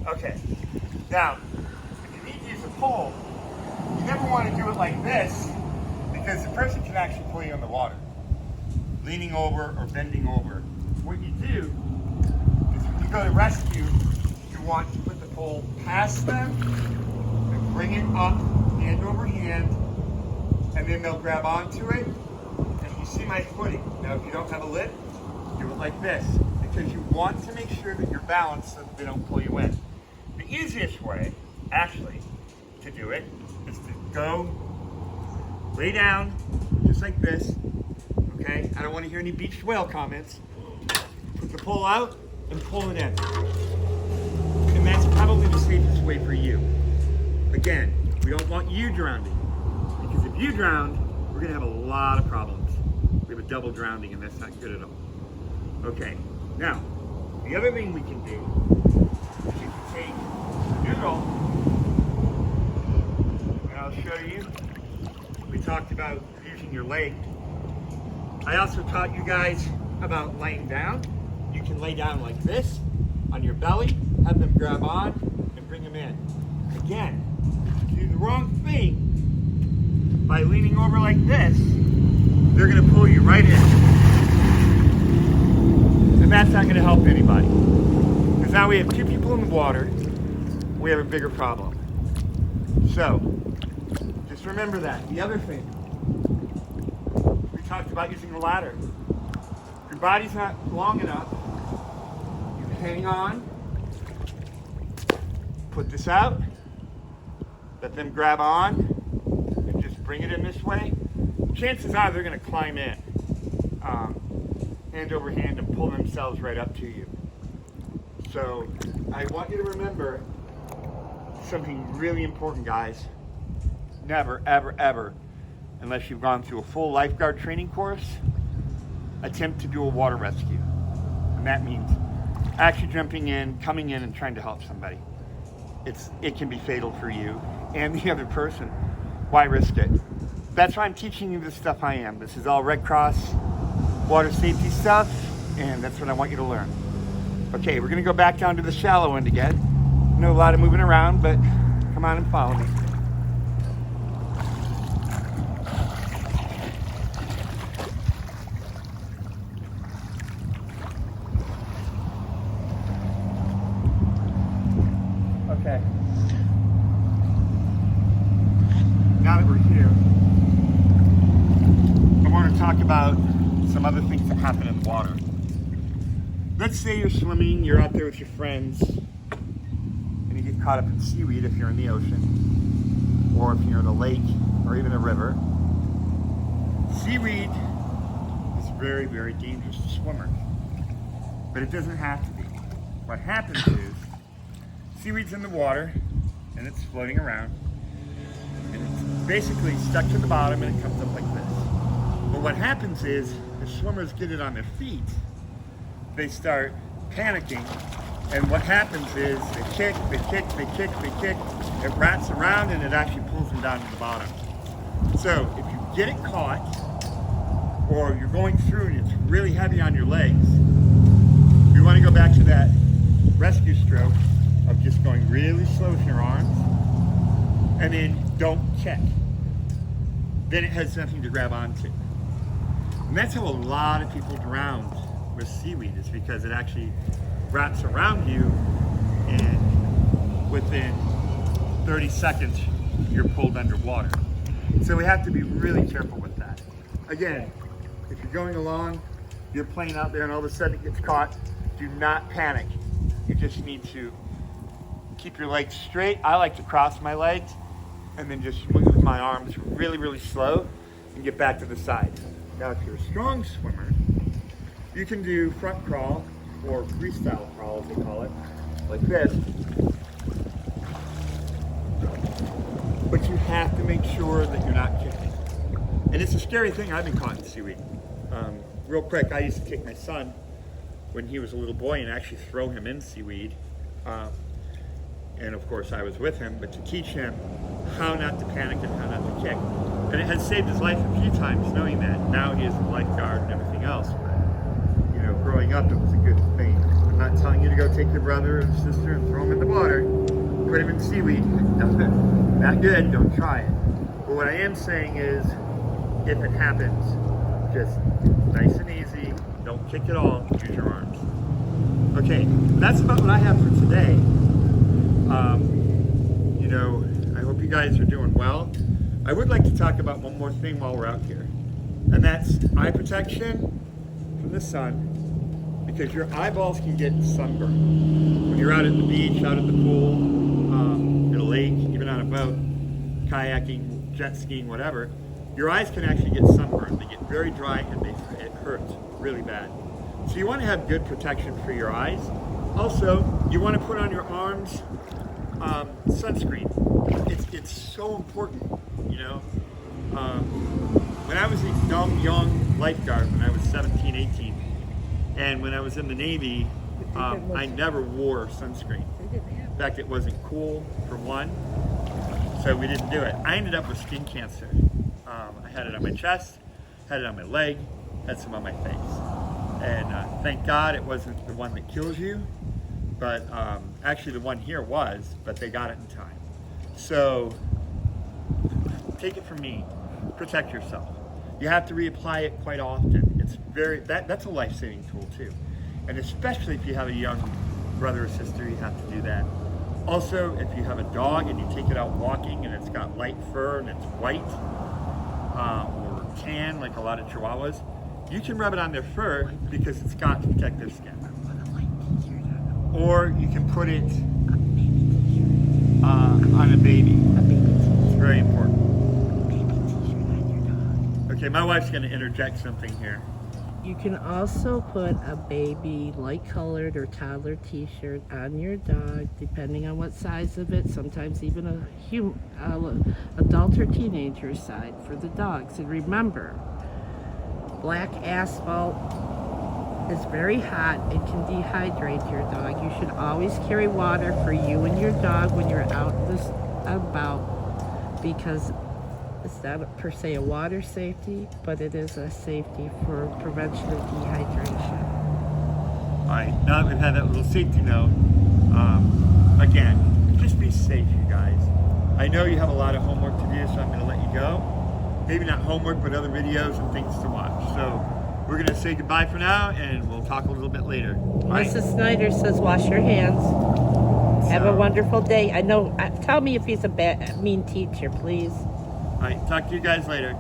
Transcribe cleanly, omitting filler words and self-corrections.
Okay. Now, if you need to use a pole, you never want to do it like this because the person can actually pull you in the water. Leaning over or bending over. What you do is when you go to rescue, you want to put the pole past them and bring it up hand over hand, and then they'll grab onto it. And you see my footing. Now, if you don't have a lip, do it like this because you want to make sure that you're balanced so that they don't pull you in. The easiest way, actually, to do it is to go lay down just like this. Okay, I don't want to hear any beached whale comments. Put the pole out and pull it in. And that's probably the safest way for you. Again, we don't want you drowning. Because if you drown, we're going to have a lot of problems. We have a double drowning and that's not good at all. Okay, now, the other thing we can do is you can take the noodle, and I'll show you. We talked about using your leg. I also taught you guys about laying down. You can lay down like this on your belly, have them grab on, and bring them in. Again, if you do the wrong thing by leaning over like this, they're going to pull you right in. And that's not going to help anybody. Because now we have two people in the water, we have a bigger problem. So, just remember that. The other thing, talked about using a ladder. If your body's not long enough, you hang on, put this out, let them grab on, and just bring it in this way. Chances are they're going to climb in, hand over hand, and pull themselves right up to you. So I want you to remember something really important, guys. Never, ever, ever, unless you've gone through a full lifeguard training course, attempt to do a water rescue. And that means actually jumping in, coming in, and trying to help somebody. It can be fatal for you and the other person. Why risk it? That's why I'm teaching you the stuff I am. This is all Red Cross water safety stuff, and that's what I want you to learn. Okay, we're gonna go back down to the shallow end again. I know a lot of moving around, but come on and follow me. Okay. Now that we're here, I want to talk about some other things that happen in the water. Let's say you're swimming, you're out there with your friends, and you get caught up in seaweed if you're in the ocean, or if you're in a lake, or even a river. Seaweed is very, very dangerous to swimmers, but it doesn't have to be. What happens is, seaweed's in the water, and it's floating around, and it's basically stuck to the bottom, and it comes up like this. But what happens is, if swimmers get it on their feet, they start panicking, and what happens is they kick, it wraps around, and it actually pulls them down to the bottom. So if you get it caught, or you're going through and it's really heavy on your legs, you want to go back to that rescue stroke of just going really slow with your arms, and then don't kick. Then it has nothing to grab onto. And that's how a lot of people drown with seaweed, is because it actually wraps around you, and within 30 seconds, you're pulled underwater. So we have to be really careful with that. Again, if you're going along, you're playing out there and all of a sudden it gets caught, do not panic. You just need to keep your legs straight. I like to cross my legs and then just move my arms really, really slow and get back to the side. Now, if you're a strong swimmer, you can do front crawl, or freestyle crawl as they call it, like this. But you have to make sure that you're not kicking. And it's a scary thing. I've been caught in seaweed. Real quick, I used to take my son when he was a little boy and actually throw him in seaweed. And of course I was with him, but to teach him how not to panic and how not to kick. And it has saved his life a few times knowing that. Now he is a lifeguard and everything else. But, you know, growing up it was a good thing. I'm not telling you to go take your brother or sister and throw him in the water, put him in seaweed. Not good, don't try it. But what I am saying is, if it happens, just nice and easy, don't kick it all, use your arms. Okay, that's about what I have for today. You know, I hope you guys are doing well. I would like to talk about one more thing while we're out here, and that's eye protection from the sun, because your eyeballs can get sunburned. When you're out at the beach, out at the pool, at a lake, even on a boat, kayaking, jet skiing, whatever, your eyes can actually get sunburned. They get very dry and it hurts really bad. So you want to have good protection for your eyes. Also, you want to put on your arms sunscreen. It's so important, you know. When I was a young lifeguard, when I was 17, 18, and when I was in the Navy, I never wore sunscreen. In fact, it wasn't cool, for one, so we didn't do it. I ended up with skin cancer. I had it on my chest, had it on my leg, had some on my face. And thank God it wasn't the one that kills you, but actually the one here was, but they got it in time. So take it from me, protect yourself. You have to reapply it quite often. It's that's a life-saving tool too. And especially if you have a young brother or sister, you have to do that. Also, if you have a dog and you take it out walking and it's got light fur and it's white or tan like a lot of Chihuahuas, you can rub it on their fur because it's got to protect their skin. Or you can put it on a baby. It's very important. Okay, my wife's going to interject something here. You can also put a baby light-colored or toddler t-shirt on your dog, depending on what size of it, sometimes even a adult or teenager side for the dogs. And remember, black asphalt is very hot and can dehydrate your dog. You should always carry water for you and your dog when you're out about, because it's not per se a water safety, but it is a safety for prevention of dehydration. All right, now that we've had that little safety note, again, just be safe, you guys. I know you have a lot of homework to do, so I'm going to let you go. Maybe not homework, but other videos and things to watch. So we're going to say goodbye for now, and we'll talk a little bit later. Right? Mrs. Snider says wash your hands. Have a wonderful day. I know. Tell me if he's a mean teacher, please. All right, talk to you guys later.